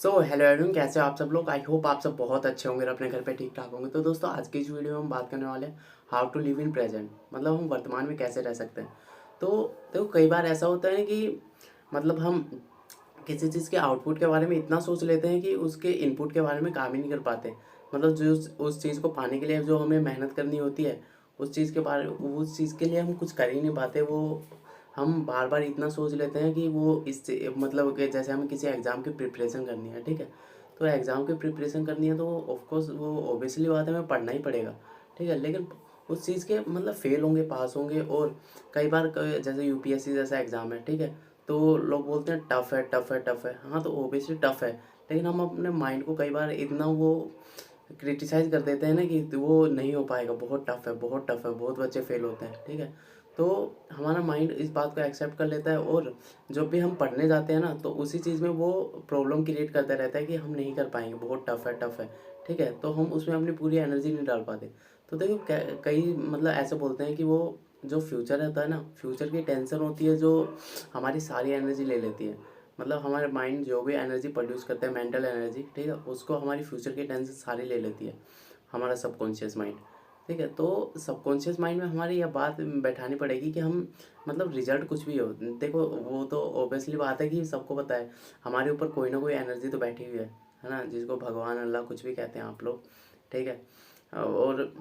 Hello everyone, कैसे हो आप सब लोग। आई होप आप सब बहुत अच्छे होंगे और अपने घर पे ठीक ठाक होंगे। तो दोस्तों, आज की इस वीडियो में हम बात करने वाले हैं how to live in present, मतलब हम वर्तमान में कैसे रह सकते हैं। तो देखो, कई बार ऐसा होता है कि मतलब हम किसी चीज़ के आउटपुट के बारे में इतना सोच लेते हैं कि उसके इनपुट के बारे में काम ही नहीं कर पाते। मतलब जो उस चीज़ को पाने के लिए जो हमें मेहनत करनी होती है, उस चीज़ के लिए हम कुछ कर ही नहीं पाते। वो हम बार बार इतना सोच लेते हैं कि वो मतलब कि जैसे हमें किसी एग्ज़ाम की प्रिपरेशन करनी है, ठीक है। तो एग्ज़ाम की प्रिपरेशन करनी है तो ऑफ कोर्स वो ऑब्वियसली बात है, हमें पढ़ना ही पड़ेगा, ठीक है। लेकिन उस चीज़ के मतलब फ़ेल होंगे, पास होंगे। और कई बार जैसे यूपीएससी जैसा एग्ज़ाम है, ठीक है। तो लोग बोलते हैं टफ़ है, टफ़ है, टफ़ है। हाँ, तो ऑब्वियसली टफ़ है। लेकिन हम अपने माइंड को कई बार इतना वो क्रिटिसाइज़ कर देते हैं ना कि वो नहीं हो पाएगा, बहुत टफ़ है, बहुत टफ़ है, बहुत बच्चे फ़ेल होते हैं, ठीक है। तो हमारा माइंड इस बात को एक्सेप्ट कर लेता है, और जब भी हम पढ़ने जाते हैं ना, तो उसी चीज़ में वो प्रॉब्लम क्रिएट करता रहता है कि हम नहीं कर पाएंगे, बहुत टफ़ है, टफ़ है, ठीक है। तो हम उसमें अपनी पूरी एनर्जी नहीं डाल पाते। तो देखो, कई मतलब ऐसे बोलते हैं कि वो जो फ्यूचर रहता है ना, फ्यूचर की टेंशन होती है जो हमारी सारी एनर्जी ले लेती है। मतलब हमारे माइंड जो भी एनर्जी प्रोड्यूस करता है, मेंटल एनर्जी, ठीक है, उसको हमारी फ्यूचर की टेंशन सारी ले लेती है, हमारा सबकॉन्शियस माइंड, ठीक है। तो सबकॉन्शियस माइंड में हमारी यह बात बैठानी पड़ेगी कि हम मतलब रिजल्ट कुछ भी हो, देखो वो तो ऑब्वियसली बात है कि सबको पता है हमारे ऊपर कोई ना कोई एनर्जी तो बैठी हुई है ना, जिसको भगवान, अल्लाह, कुछ भी कहते हैं आप लोग, ठीक है। और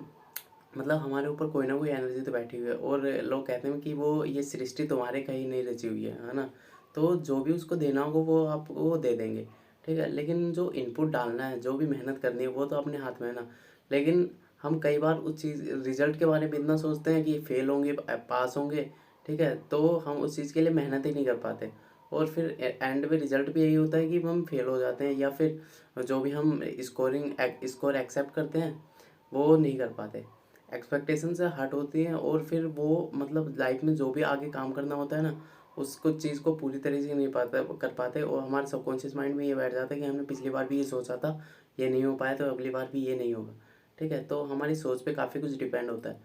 मतलब हमारे ऊपर कोई ना कोई एनर्जी तो बैठी हुई है, और लोग कहते हैं कि वो ये सृष्टि तुम्हारे कहीं नहीं रची हुई है ना। तो जो भी उसको देना होगा वो आपको वो दे देंगे, ठीक है। लेकिन जो इनपुट डालना है, जो भी मेहनत करनी है, वो तो अपने हाथ में है ना। लेकिन हम कई बार उस चीज़ रिजल्ट के बारे में इतना सोचते हैं कि फेल होंगे, पास होंगे, ठीक है। तो हम उस चीज़ के लिए मेहनत ही नहीं कर पाते, और फिर एंड में रिजल्ट भी यही होता है कि हम फेल हो जाते हैं, या फिर जो भी हम स्कोर एक्सेप्ट करते हैं वो नहीं कर पाते, एक्सपेक्टेशन से हट होती हैं। और फिर वो मतलब लाइफ में जो भी आगे काम करना होता है ना, उसको चीज़ को पूरी तरीके से नहीं कर पाते, और हमारे सबकॉन्शियस माइंड में ये बैठ जाता है कि हमने पिछली बार भी ये सोचा था, ये नहीं हो पाया, तो अगली बार भी ये नहीं होगा, ठीक है। तो हमारी सोच पे काफ़ी कुछ डिपेंड होता है।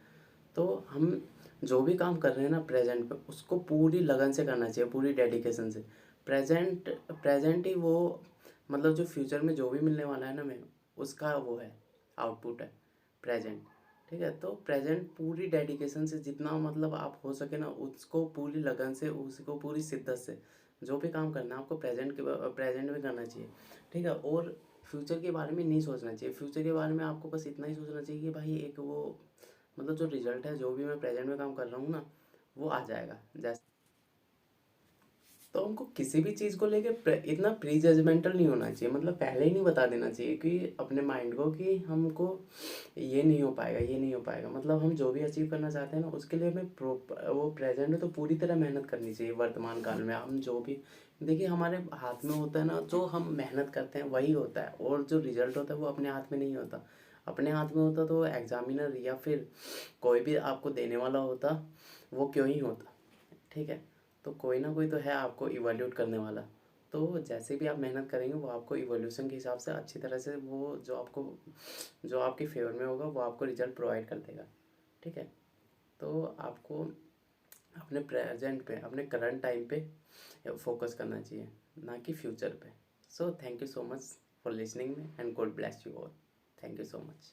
तो हम जो भी काम कर रहे हैं ना प्रेजेंट पे, उसको पूरी लगन से करना चाहिए, पूरी डेडिकेशन से। प्रेजेंट प्रेजेंट ही वो मतलब जो फ्यूचर में जो भी मिलने वाला है ना हमें, उसका वो है, आउटपुट है प्रेजेंट, ठीक है। तो प्रेजेंट पूरी डेडिकेशन से, जितना मतलब आप हो सके ना, उसको पूरी लगन से, उसको पूरी शिद्दत से जो भी काम करना है आपको प्रेजेंट में करना चाहिए, ठीक है। और फ्यूचर के बारे में नहीं सोचना चाहिए। फ्यूचर के बारे में आपको बस इतना ही सोचना चाहिए कि भाई एक वो मतलब जो रिजल्ट है, जो भी मैं प्रेजेंट में काम कर रहा हूँ ना, वो आ जाएगा जैसे। तो हमको किसी भी चीज़ को लेके इतना प्री जजमेंटल नहीं होना चाहिए, मतलब पहले ही नहीं बता देना चाहिए कि अपने माइंड को कि हमको ये नहीं हो पाएगा, ये नहीं हो पाएगा। मतलब हम जो भी अचीव करना चाहते हैं ना, उसके लिए हमें वो प्रेजेंट में तो पूरी तरह मेहनत करनी चाहिए। वर्तमान काल में हम जो भी देखिए हमारे हाथ में होता है ना, जो हम मेहनत करते हैं वही होता है, और जो रिजल्ट होता है वो अपने हाथ में नहीं होता। अपने हाथ में होता तो एग्जामिनर या फिर कोई भी आपको देने वाला होता, वो क्यों ही होता, ठीक है। तो कोई ना कोई तो है आपको इवैल्यूएट करने वाला। तो जैसे भी आप मेहनत करेंगे, वो आपको इवोल्यूशन के हिसाब से अच्छी तरह से वो जो आपके फेवर में होगा, वो आपको रिजल्ट प्रोवाइड कर देगा, ठीक है। तो आपको अपने प्रेजेंट पे, अपने करंट टाइम पे फोकस करना चाहिए, ना कि फ्यूचर पे। So thank you so much for listening me, and God bless you all. Thank you so much.